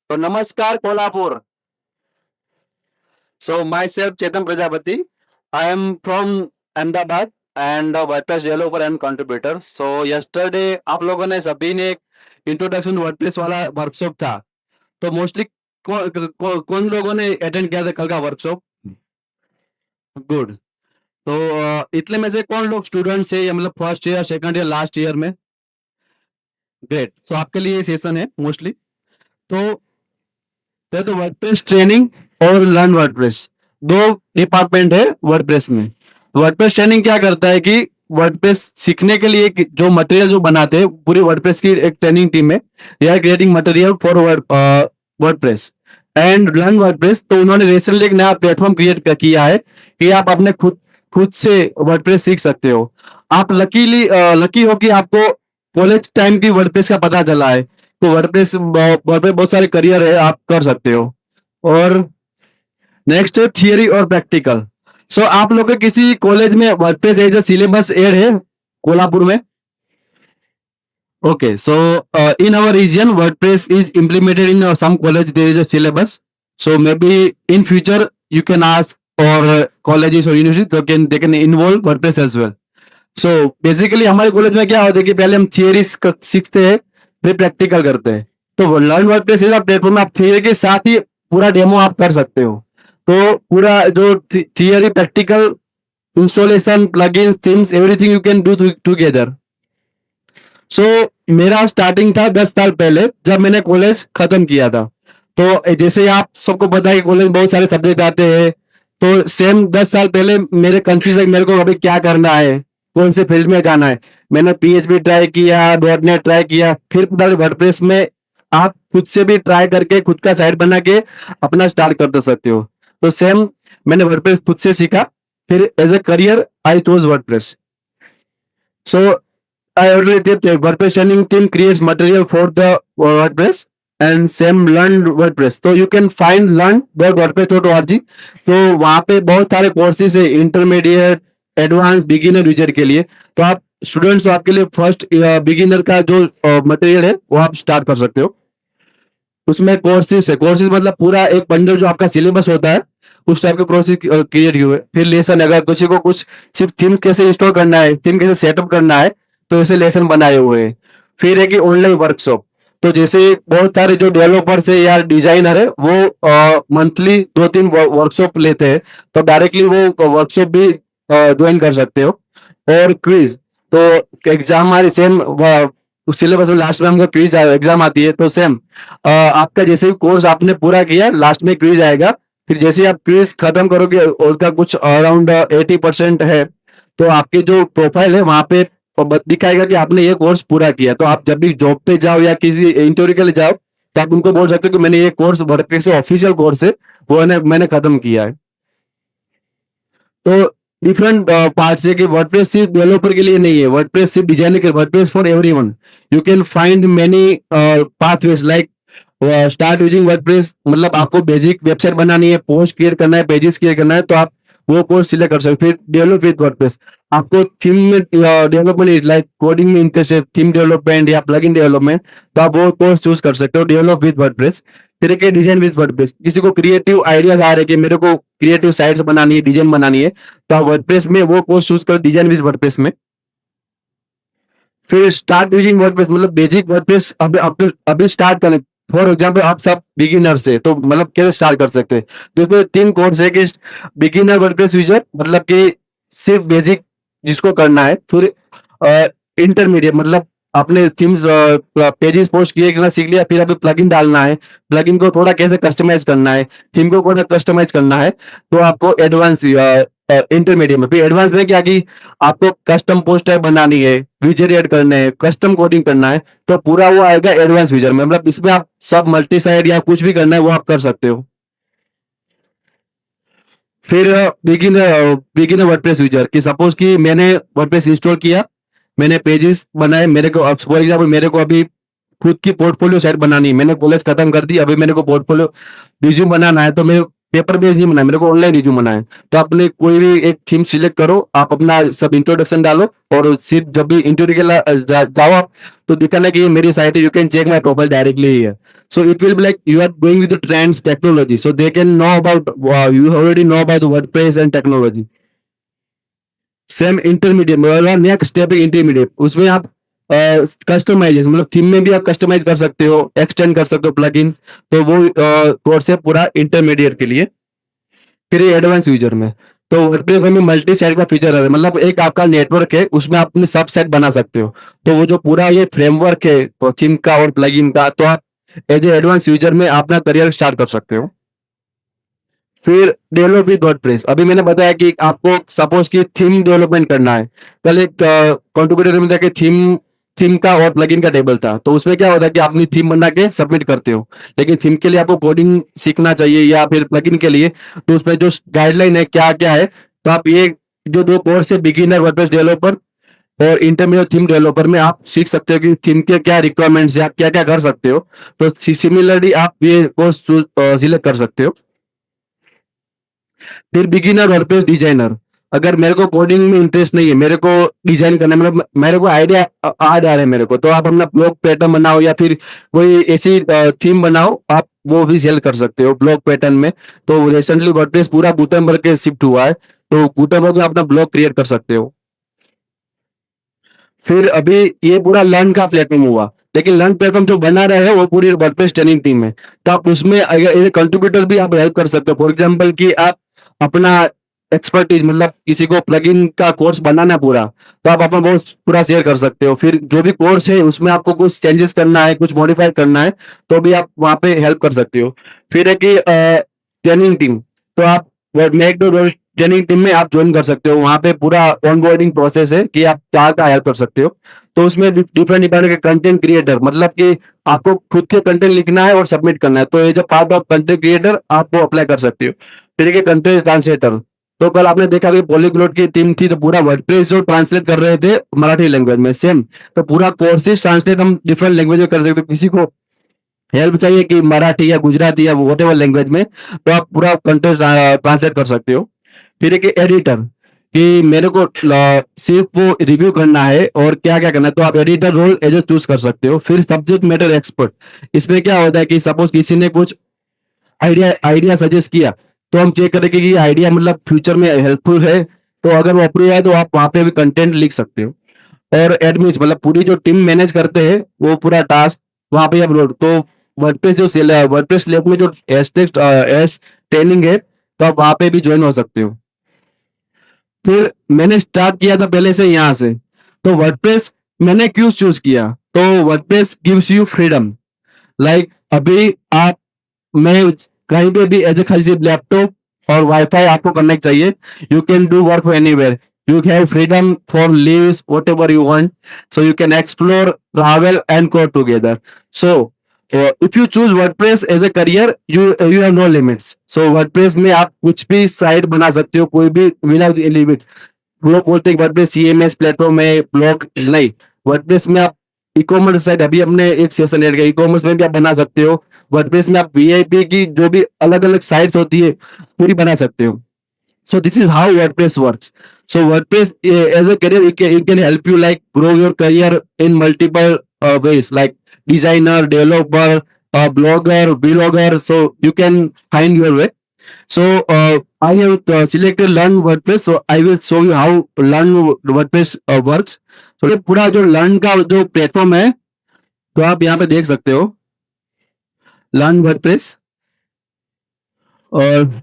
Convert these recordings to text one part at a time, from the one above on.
तो नमस्कार Kolhapur. So myself Chetan Prajapati. I am from Ahmedabad and a WordPress developer and contributor. So yesterday आप लोगों ने सभी ने एक इंट्रोडक्शन वर्डप्रेस वाला वर्कशॉप था. तो मोस्टली कौन लोगों ने अटेंड किया था कल का वर्कशॉप? गुड. तो इतने में से कौन लोग स्टूडेंट्स है या मतलब first year, second year, last year में? ग्रेट. तो आपके लिए ये सेशन है मोस्टली. तो तो वर्डप्रेस ट्रेनिंग और लर्न वर्डप्रेस दो डिपार्टमेंट है वर्डप्रेस में. वर्डप्रेस ट्रेनिंग क्या करता है कि वर्डप्रेस सीखने के लिए जो मटेरियल जो बनाते हैं पूरी वर्डप्रेस की एक ट्रेनिंग टीम है. They are creating material for WordPress and learn WordPress. तो उन्होंने रिसेंटली एक नया प्लेटफॉर्म क्रिएट किया है कि आप अपने खुद खुद से वर्डप्रेस सीख सकते हो. आप लकी हो कि आपको कॉलेज टाइम की वर्डप्रेस का पता चला है. तो वर्डप्रेस बहुत सारे करियर है आप कर सकते हो. और नेक्स्ट है थियरी और प्रैक्टिकल. सो आप लोग के किसी कॉलेज में WordPress as a syllabus add है कोल्हापुर में? Okay, so in our region, WordPress is implemented in some college. There is a syllabus. So maybe in future you can ask or colleges or universities they can involve WordPress as well. So basically हमारे college में क्या होता है कि पहले हम theory सीखते हैं फिर प्रैक्टिकल करते हैं. तो लर्न वर्डप्रेस इज प्लेटफॉर्म में आप थियरी के साथ ही पूरा डेमो आप कर सकते हो. तो पूरा जो theory practical installation plugins themes everything you can do together. So मेरा स्टार्टिंग था 10 साल पहले जब मैंने कॉलेज खत्म किया था. तो जैसे आप सबको पता है कि कॉलेज में बहुत सारे सब्जेक्ट आते हैं. तो सेम 10 साल पहले मेरे कंफ्यूजन मेरे को अभी क्या करना है, कौन से फील्ड में जाना है. मैंने PHP ट्राई किया, .NET ट्राई किया, फिर वर्डप्रेस में आप खुद से भी ट्राई करके खुद का साइट बना के अपना स्टार्ट कर सकते हो. तो सेम मैंने वर्डप्रेस खुद से सीखा, फिर as a career I chose WordPress. So I already did the WordPress training team creates material for the WordPress and same learn WordPress. तो you can find learn.wordpress.org. तो वहाँ पे बहुत सारे कोर्सेज है इंटरमीडिएट, एडवांस, बिगिनर यूजर के लिए. तो आप स्टूडेंट्स आपके लिए फर्स्ट बिगिनर का जो मटेरियल है वो आप स्टार्ट कर सकते हो. उसमें कोर्सेज है. कोर्सेज मतलब पूरा एक बंडल जो आपका सिलेबस होता है उस टाइप के कोर्सेज क्रिएट हुए. फिर लेसन अगर किसी को कुछ सिर्फ थीम्स कैसे इंस्टॉल करना है, थीम कैसे सेटअप करना है तो ऐसे लेसन बनाए हुए हैं. फिर है कि ऑनलाइन वर्कशॉप. तो जैसे बहुत सारे जो डेवलपर्स है या डिजाइनर है वो मंथली 2-3 वर्कशॉप लेते हैं. तो डायरेक्टली वो वर्कशॉप भी ज्वाइन कर सकते हो. और क्विज, तो एग्जाम हमारी सेम सिलेबस में लास्ट में हमको क्विज एग्जाम आती है. तो सेम आपका जैसे कोर्स आपने पूरा किया लास्ट में क्विज आएगा. फिर जैसे आप क्विज खत्म करोगे और का कुछ अराउंड 80% है तो आपकी जो प्रोफाइल है वहां पे दिखाएगा कि आपने ये कोर्स पूरा किया. तो आप जब भी जॉब पे जाओ या किसी इंटरव्यू के लिए जाओ तो आप उनको बोल सकते हो कि मैंने ये कोर्स वर्डप्रेस से ऑफिशियल कोर्स है वो मैंने खत्म किया है. तो डिफरेंट पार्ट्स है कि वर्डप्रेस सिर्फ डेवलपर के लिए नहीं है, वर्डप्रेस सिर्फ डिजाइनर के, WordPress for everyone. You can find many pathways like start using WordPress. मतलब आपको बेसिक वेबसाइट बनानी है, पोस्ट क्रिएट करना है, पेजेस क्रिएट करना है तो आप वो कोर्स सिलेक्ट कर सकते. फिर डेवलप विद वर्डप्रेस, आपको थीम में डेवलपमेंट लाइक कोडिंग में इंटरेस्ट है, थीम डेवलपमेंट या प्लगइन डेवलपमेंट, तो आप वो कोर्स चूज कर सकते हो डेवलप विद वर्डप्रेस. फिर एक डिजाइन विद वर्डप्रेस, किसी को क्रिएटिव आइडियाज आ रहे कि मेरे को क्रिएटिव साइट्स बनानी है, डिजाइन बनानी है, तो आप वर्डप्रेस में वो कोर्स चूज करो डिजाइन विद वर्डप्रेस में. फिर स्टार्ट यूजिंग वर्डप्रेस मतलब बेसिक वर्डप्रेस अभी स्टार्ट करें. फॉर एग्जाम्पल आप सब बिगिनर से तो मतलब कैसे स्टार्ट कर सकते हैं. तो इसमें 3 कोर्स है कि बिगिनर वर्डप्रेस यूजर मतलब कि सिर्फ बेसिक जिसको करना है. फिर इंटरमीडिएट मतलब आपने थीम्स पेजेस पोस्ट किए करना सीख लिया, फिर अभी प्लगइन डालना है, प्लगइन को थोड़ा कैसे कस्टमाइज करना है, थीम को थोड़ा कस्टमाइज करना है. तो आपको एडवांस इंटरमीडिएट में, फिर एडवांस में क्या कि आपको कस्टम पोस्टर बनानी है, विजेट ऐड करने हैं, कस्टम कोडिंग करना है, तो पूरा वो आएगा एडवांस यूजर में. मतलब इसमें आप सब मल्टी साइड या कुछ भी करना है वो आप कर सकते हो. फिर बिगिनर वर्डप्रेस यूजर की सपोज कि मैंने वर्डप्रेस इंस्टॉल किया, मैंने पेजेस बनाए, मेरे को फॉर एग्जाम्पल मेरे को अभी खुद की पोर्टफोलियो साइट बनानी है, मैंने कॉलेज खत्म कर दी, अभी मेरे को पोर्टफोलियो रिज्यूम बनाना है. तो मैं पेपर बेस्ड नहीं बनाए, मेरे को ऑनलाइन रिज्यूम बनाए है। तो आपने कोई भी एक थीम सिलेक्ट करो, आप अपना सब इंट्रोडक्शन डालो और सिर्फ जब भी इंटरव्यू के लिए जाओ आप, तो दिखाना कि ये मेरी साइट है, you can check my profile directly here. So it will be like you are going with the trends technology, so they can know about, you already know about the WordPress and technology. Same intermediate मतलब next step है intermediate, उसमें आप customization मतलब theme में भी आप customise कर सकते हो, एक्सटेंड कर सकते हो प्लगइन्स, तो वो कोर्स है पूरा इंटरमीडिएट के लिए। फिर एडवांस यूजर में तो वर्डप्रेस में मल्टी साइट का फीचर है, मतलब एक आपका नेटवर्क है उसमें आप अपने सब सेट बना सकते हो। तो वो जो पूरा ये फ्रेमवर्क है थीम का और प्लगइन का, तो आप एज ए एडवांस यूजर में अपना करियर स्टार्ट कर सकते हो। फिर डेवलप विद वर्डप्रेस, अभी मैंने बताया कि आपको सपोज की थीम डेवलपमेंट करना है, कल एक कंट्रीब्यूटर में जाके थीम थीम का और प्लगइन का टेबल था, तो उसमें क्या होता है कि आप अपनी थीम बना के सबमिट करते हो, लेकिन थीम के लिए आपको कोडिंग सीखना चाहिए या फिर प्लगइन के लिए, तो उसमें जो गाइडलाइन है क्या क्या है, तो आप ये जो दो कोर्स है बिगिनर वर्डप्रेस डेवलपर और इंटरमीडिएट थीम डेवलपर में आप सीख सकते हो कि थीम के क्या रिक्वायरमेंट्स है, आप क्या क्या कर सकते हो। तो सिमिलरली आप ये कोर्स सिलेक्ट कर सकते हो। फिर बिगिनर वर्डप्रेस डिजाइनर, अगर मेरे को कोडिंग में इंटरेस्ट नहीं है, मेरे को डिजाइन करना है, मतलब मेरे को आइडिया आ जा रहा है मेरे को, तो आप अपना ब्लॉग पैटर्न बनाओ या फिर कोई ऐसी थीम बनाओ, आप वो भी सेल कर सकते हो ब्लॉग पैटर्न में। तो रिसेंटली वर्डप्रेस पूरा गुटेनबर्ग के शिफ्ट हुआ है, तो गुटेनबर्ग में अपना ब्लॉग क्रिएट कर सकते हो। फिर अभी ये पूरा लर्न का प्लेटफॉर्म हुआ, लेकिन लर्न प्लेटफॉर्म जो बना रहे हैं वो पूरी वर्डप्रेस ट्रेनिंग टीम है, तो आप उसमें अगर कंट्रीब्यूटर भी आप हेल्प कर सकते हो। फॉर एग्जांपल कि आप अपना एक्सपर्टीज मतलब किसी को प्लगइन का कोर्स बनाना है पूरा, तो आप अपना वो पूरा शेयर कर सकते हो। फिर जो भी कोर्स है उसमें आपको कुछ चेंजेस करना है, कुछ मॉडिफाई करना है, तो भी आप वहां पे हेल्प कर सकते हो। फिर है कि ट्रेनिंग टीम, तो आप मेक द ट्रेनिंग टीम में आप ज्वाइन कर सकते हो, वहां पे पूरा ऑनबोर्डिंग प्रोसेस है कि आप क्या क्या हेल्प कर सकते हो। तो उसमें डिफरेंट डिफरेंट के कंटेंट क्रिएटर, मतलब कि आपको खुद के कंटेंट लिखना है और सबमिट करना है, तो ये जो पार्ट ऑफ कंटेंट क्रिएटर आप वो अप्लाई कर सकते हो। फिर के कंटेंट ट्रांसलेटर, तो कल आपने देखा कि पॉलीग्लोट की टीम थी, तो पूरा वर्डप्रेस जो ट्रांसलेट कर रहे थे मराठी लैंग्वेज में सेम, तो पूरा कोर्सेज ट्रांसलेट हम डिफरेंट लैंग्वेज में कर सकते हो। किसी को हेल्प चाहिए कि मराठी या गुजराती या वॉट एवर लैंग्वेज में, तो आप पूरा कंटेंट ट्रांसलेट कर सकते हो। फिर एक एडिटर, कि मेरे को सिर्फ वो रिव्यू करना है और क्या क्या करना है, तो आप editor role as a choose कर सकते हो। फिर सब्जेक्ट मैटर एक्सपर्ट, इसमें क्या होता है कि सपोज किसी ने कुछ आइडिया आइडिया सजेस्ट किया, तो हम चेक करेंगे कि ये आइडिया मतलब फ्यूचर में हेल्पफुल है, तो अगर वो अप्रूव है तो आप वहां पे भी कंटेंट लिख सकते हो। और एडमिन मतलब पूरी जो टीम मैनेज करते हैं वो पूरा टास्क वहां पे अपलोड, तो वर्डप्रेस जो वर्डप्रेस लैब में जो एस ट्रेनिंग है, तो आप वहां पे भी ज्वाइन हो सकते हो। फिर मैंने स्टार्ट किया था पहले से यहाँ से, तो वर्डप्रेस मैंने क्यों चूज किया, तो WordPress gives you freedom, like अभी आप मैं कहीं पे भी एज ए खाली सिर्फ लैपटॉप और वाईफाई आपको कनेक्ट चाहिए, you can do work anywhere, you have freedom for leaves whatever you want, so you can explore, travel and go together. So if you choose WordPress as a career, you have no limits. So WordPress में आप कुछ भी site बना सकते हो, कोई भी without any limit। लोग बोलते हैं वर्डप्रेस सीएमएस प्लेटफॉर्म है, ब्लॉग नहीं, वर्डप्रेस में आप ई कॉमर्स साइट, अभी हमने एक सेशन ऐड किया, ई कॉमर्स में भी आप बना सकते हो। वर्डप्रेस में आप वीआईपी की जो भी अलग अलग साइट्स होती है पूरी बना सकते हो। So this is how WordPress works. So WordPress as a career, it can help you like grow your career in multiple ways, like designer, developer, blogger, vlogger. So you can find your way. So I have selected learn WordPress. So I will show you how learn WordPress works. So ये पूरा जो learn का जो platform है, तो आप यहाँ पे देख सकते हो लर्न वर्डप्रेस, और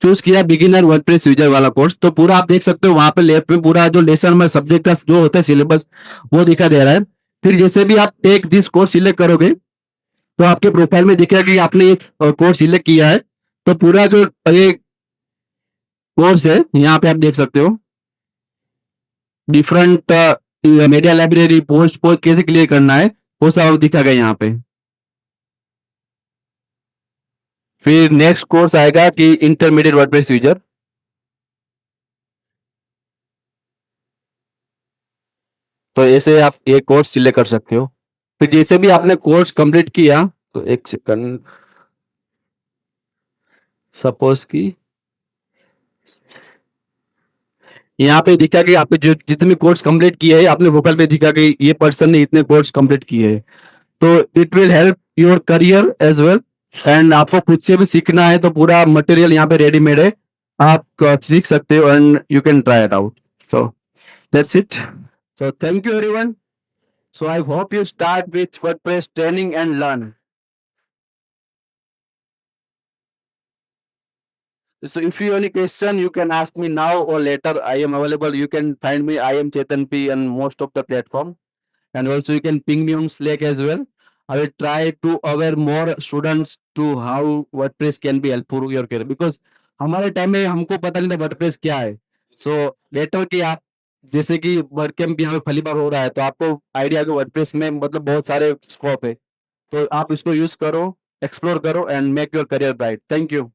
चूज किया बिगिनर वर्डप्रेस यूजर वाला कोर्स, तो पूरा आप देख सकते हो वहां पे लेफ्ट में पूरा जो लेसन में सब्जेक्ट का जो होता है सिलेबस वो दिखा दे रहा है। फिर जैसे भी आप टेक दिस कोर्स सिलेक्ट करोगे, तो आपके प्रोफाइल में दिखेगा कि आपने एक कोर्स सिलेक्ट किया है, तो पूरा जो ये कोर्स है यहाँ पे आप देख सकते हो different media library post post कैसे क्लियर करना है वो सब दिखा गया यहाँ पे। फिर नेक्स्ट कोर्स आएगा कि इंटरमीडिएट वर्डप्रेस यूजर, तो ऐसे आप ये कोर्स सिलेक्ट कर सकते हो। फिर जैसे भी आपने कोर्स कंप्लीट किया, तो एक सेकंड, सपोज कि यहाँ पे दिखा कि आपने जो जितने कोर्स कंप्लीट किए हैं आपने प्रोफाइल पे दिखा कि ये पर्सन ने इतने कोर्स कंप्लीट किए हैं, तो it will help your career as well. And आपको खुद से भी सीखना है तो पूरा मटेरियल यहाँ पे रेडीमेड है, आप सीख सकते हो and you can try it out. So that's it. So thank you everyone. So I hope you start with WordPress training and learn. So if you have any question, you can ask me now or later. I am available. You can find me. I am Chetan P on most of the platform, and also you can ping me on Slack as well. I will try to aware more students to how WordPress can be helpful your career because हमारे time में हमको पता नहीं था WordPress क्या है। So better कि आप जैसे कि वर्ड कैंप यहाँ पे पहली बार हो रहा है तो आपको आइडिया कि वर्डप्रेस में मतलब बहुत सारे स्कोप है, तो आप इसको यूज करो, एक्सप्लोर करो and make your career bright. Thank you.